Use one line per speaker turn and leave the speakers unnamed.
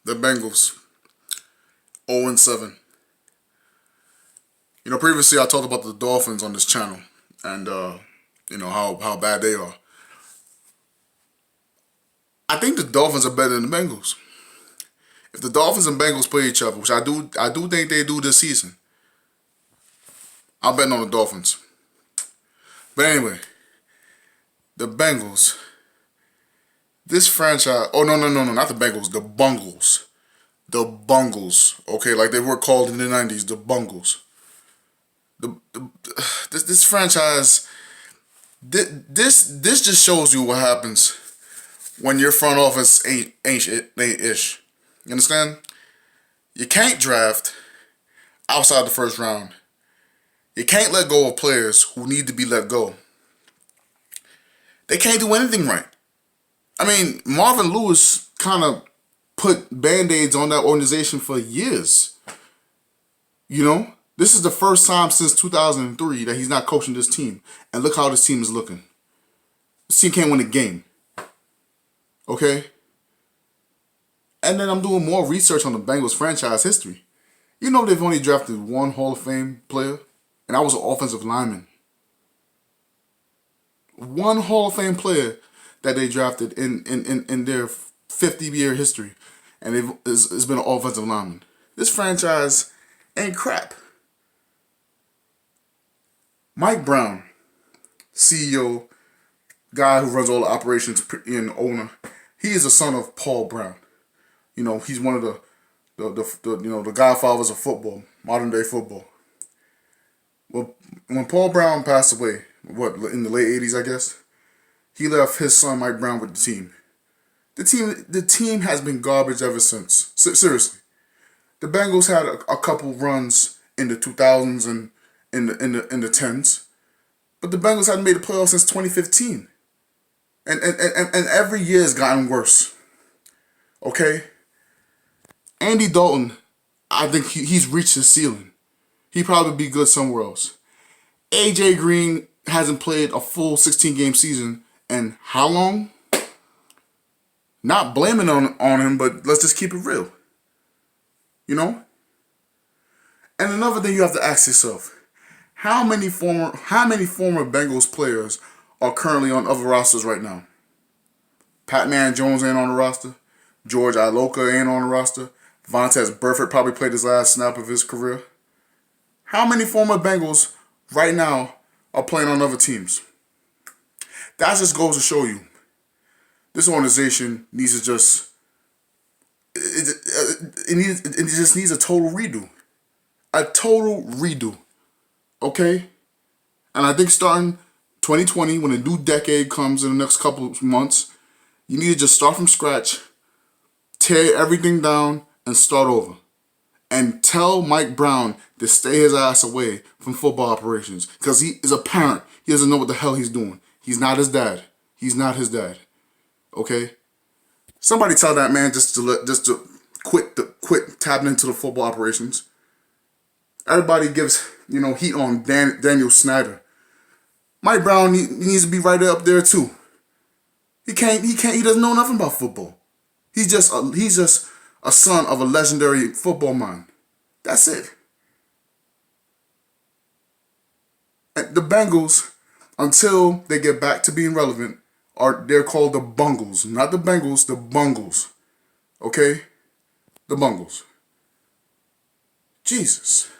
The Bengals, 0-7. Previously I talked about the Dolphins on this channel and how bad they are. I think the Dolphins are better than the Bengals. If the Dolphins and Bengals play each other, which I do think they do this season, I'm betting on the Dolphins. But anyway, the Bengals. This franchise. Oh no, not the Bengals. The Bungles. The Bungles. Okay, like they were called in the '90s. The Bungles. This franchise. This just shows you what happens when your front office ain't ish. You understand? You can't draft outside the first round. You can't let go of players who need to be let go. They can't do anything right. I mean, Marvin Lewis kind of put Band-Aids on that organization for years. This is the first time since 2003 that he's not coaching this team. And look how this team is looking. This team can't win a game. Okay? And then I'm doing more research on the Bengals franchise history. They've only drafted one Hall of Fame player, and that was an offensive lineman. One Hall of Fame player that they drafted in their 50-year history, and it's been an offensive lineman. This franchise ain't crap. Mike Brown, CEO, guy who runs all the operations and owner, he is a son of Paul Brown. He's one of the godfathers of football, modern day football. Well, when Paul Brown passed away, in the late 80s, I guess, he left his son Mike Brown with the team. The team has been garbage ever since. Seriously, the Bengals had a couple runs in the 2000s and in the 10s, but the Bengals hadn't made the playoffs since 2015, and every year has gotten worse. Okay, Andy Dalton, I think he's reached his ceiling. He'd probably be good somewhere else. AJ Green hasn't played a full 16-game season in how long? Not blaming on him, but let's just keep it real. And another thing you have to ask yourself, how many former Bengals players are currently on other rosters right now? Patman Jones ain't on the roster. George Iloka ain't on the roster. Vontaze Burfict probably played his last snap of his career. How many former Bengals right now are playing on other teams? That just goes to show you, this organization needs to it just needs a total redo. A total redo. Okay? And I think starting 2020, when a new decade comes in the next couple of months, you need to just start from scratch, tear everything down, and start over. And tell Mike Brown to stay his ass away from football operations. Because he is a parent. He doesn't know what the hell he's doing. He's not his dad. He's not his dad. Okay? Somebody tell that man just to quit tapping into the football operations. Everybody gives, heat on Daniel Snyder. Mike Brown needs to be right up there too. He doesn't know nothing about football. He's just a son of a legendary football mind. That's it. And the Bengals, until they get back to being relevant, they're called the Bungles. Not the Bengals, the Bungles. Okay? The Bungles. Jesus.